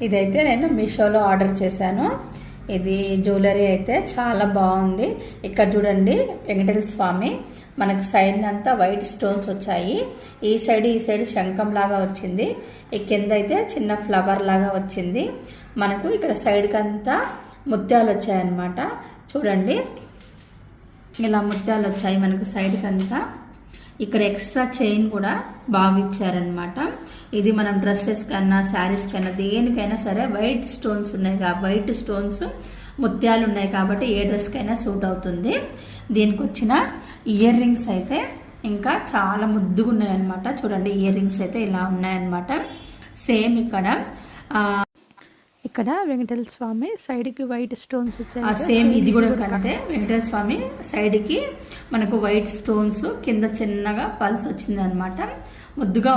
ఇదైతే నేను మీషోలో ఆర్డర్ చేశాను. ఇది జ్యువెలరీ అయితే చాలా బాగుంది. ఇక్కడ చూడండి వెంకటేశ్వర స్వామి మనకు సైడ్ అంతా వైట్ స్టోన్స్ వచ్చాయి. ఈ సైడ్ శంఖం లాగా వచ్చింది. ఈ కింద అయితే చిన్న ఫ్లవర్ లాగా వచ్చింది. మనకు ఇక్కడ సైడ్కి అంతా ముత్యాలు వచ్చాయన్నమాట. చూడండి ఇలా ముత్యాలు వచ్చాయి మనకు సైడ్కి అంతా. ఇక్కడ ఎక్స్ట్రా చైన్ కూడా బాగా ఇచ్చారనమాట. ఇది మనం డ్రెస్సెస్ కన్నా శారీస్ కన్నా దేనికైనా సరే వైట్ స్టోన్స్ ఉన్నాయి వైట్ స్టోన్స్ ముత్యాలు ఉన్నాయి కాబట్టి ఏ డ్రెస్కైనా సూట్ అవుతుంది. దీనికి వచ్చిన ఇయర్ రింగ్స్ అయితే ఇంకా చాలా ముద్దుగా ఉన్నాయన్నమాట. చూడండి ఇయర్ రింగ్స్ అయితే ఇలా ఉన్నాయన్నమాట. సేమ్ ఇక్కడ వెంకటేశ్వర స్వామి సైడ్కి వైట్ స్టోన్స్ వచ్చాయి. సేమ్ ఇది కూడా కంటే వెంకటేశ్వర స్వామి సైడ్కి మనకు వైట్ స్టోన్స్ కింద చిన్నగా పల్స్ వచ్చింది అనమాట. ముద్దుగా